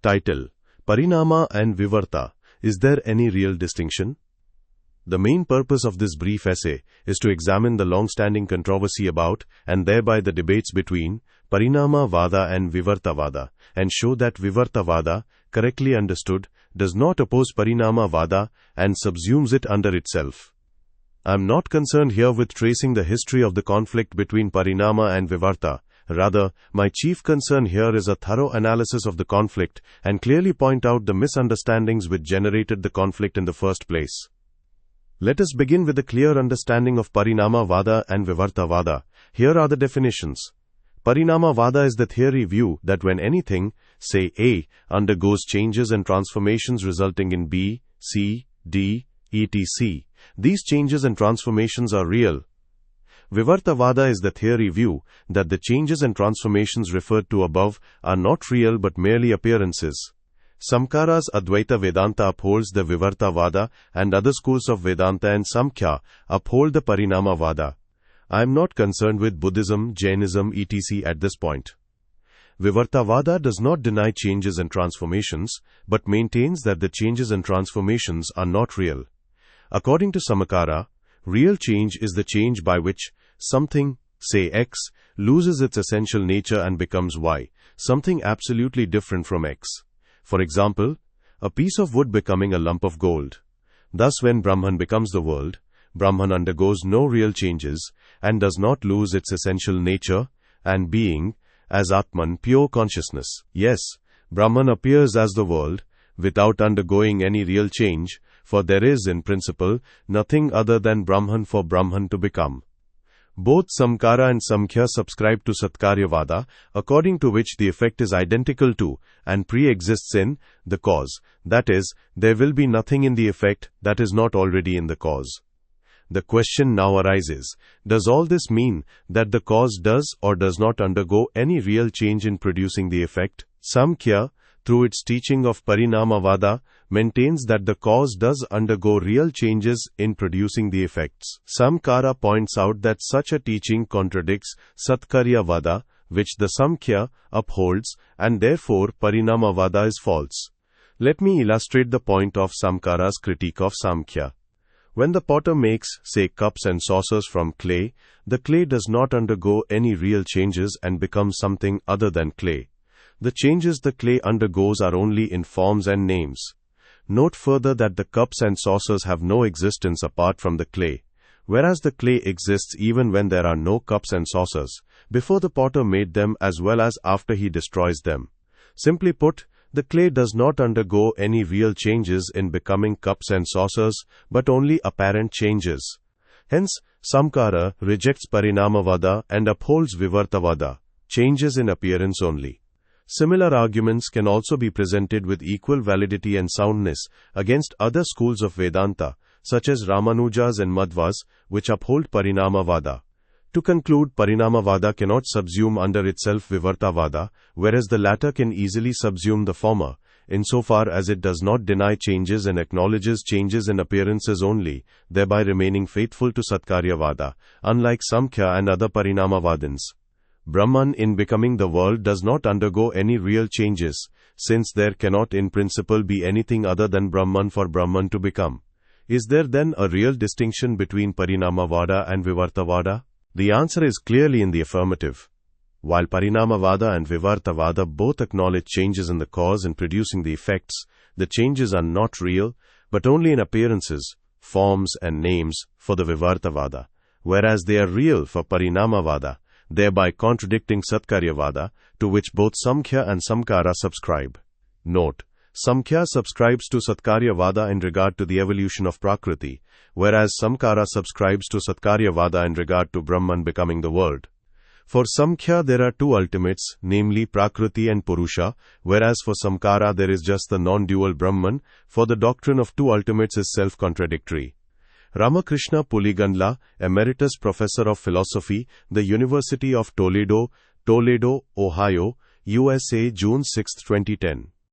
Title: Parinama and Vivarta. Is there any real distinction? The main purpose of this brief essay is to examine the long-standing controversy about, and thereby the debates between, Parinama Vada and Vivarta Vada, and show that Vivarta Vada, correctly understood, does not oppose Parinama Vada and subsumes it under itself. I am not concerned here with tracing the history of the conflict between Parinama and Vivarta. Rather, my chief concern here is a thorough analysis of the conflict and clearly point out the misunderstandings which generated the conflict in the first place. Let us begin with a clear understanding of Parinama Vada and Vivarta Vada. Here are the definitions. Parinama Vada is the theory view that when anything, say A, undergoes changes and transformations resulting in B, C, D, etc., these changes and transformations are real. Vivarta Vada is the theory view that the changes and transformations referred to above are not real but merely appearances. Samkara's Advaita Vedanta upholds the Vivarta Vada and other schools of Vedanta and Samkhya uphold the Parinama Vada. I am not concerned with Buddhism, Jainism, etc. at this point. Vivarta Vada does not deny changes and transformations, but maintains that the changes and transformations are not real. According to Samakara, real change is the change by which something, say X, loses its essential nature and becomes Y, something absolutely different from X. For example, a piece of wood becoming a lump of gold. Thus, when Brahman becomes the world, Brahman undergoes no real changes and does not lose its essential nature and being as Atman, pure consciousness. Yes, Brahman appears as the world without undergoing any real change, for there is, in principle, nothing other than Brahman for Brahman to become. Both Samkara and Samkhya subscribe to Satkaryavada, according to which the effect is identical to and pre-exists in the cause. That is, there will be nothing in the effect that is not already in the cause. The question now arises, does all this mean that the cause does or does not undergo any real change in producing the effect? Samkhya, through its teaching of Parinama Vada, maintains that the cause does undergo real changes in producing the effects. Samkara points out that such a teaching contradicts Satkarya Vada, which the Samkhya upholds, and therefore Parinama Vada is false. Let me illustrate the point of Samkara's critique of Samkhya. When the potter makes, say, cups and saucers from clay, the clay does not undergo any real changes and becomes something other than clay. The changes the clay undergoes are only in forms and names. Note further that the cups and saucers have no existence apart from the clay, whereas the clay exists even when there are no cups and saucers, before the potter made them as well as after he destroys them. Simply put, the clay does not undergo any real changes in becoming cups and saucers, but only apparent changes. Hence, Samkara rejects Parinama Vada and upholds Vivarta Vada, changes in appearance only. Similar arguments can also be presented with equal validity and soundness against other schools of Vedanta, such as Ramanujas and Madhvas, which uphold Parinama Vada. To conclude, Parinama Vada cannot subsume under itself Vivarta Vada, whereas the latter can easily subsume the former, insofar as it does not deny changes and acknowledges changes in appearances only, thereby remaining faithful to Satkarya Vada, unlike Samkhya and other Parinama Vadins. Brahman in becoming the world does not undergo any real changes, since there cannot in principle be anything other than Brahman for Brahman to become. Is there then a real distinction between Parinama Vada and Vivarta Vada? The answer is clearly in the affirmative. While Parinama Vada and Vivarta Vada both acknowledge changes in the cause in producing the effects, the changes are not real, but only in appearances, forms and names for the Vivarta Vada, whereas they are real for Parinama Vada, thereby contradicting Satkarya Vada, to which both Samkhya and Samkara subscribe. Note: Samkhya subscribes to Satkarya Vada in regard to the evolution of Prakriti, whereas Samkara subscribes to Satkarya Vada in regard to Brahman becoming the world. For Samkhya there are two ultimates, namely Prakriti and Purusha, whereas for Samkara there is just the non-dual Brahman, for the doctrine of two ultimates is self-contradictory. Ramakrishna Puligandla, Emeritus Professor of Philosophy, the University of Toledo, Ohio, USA, June 6, 2010.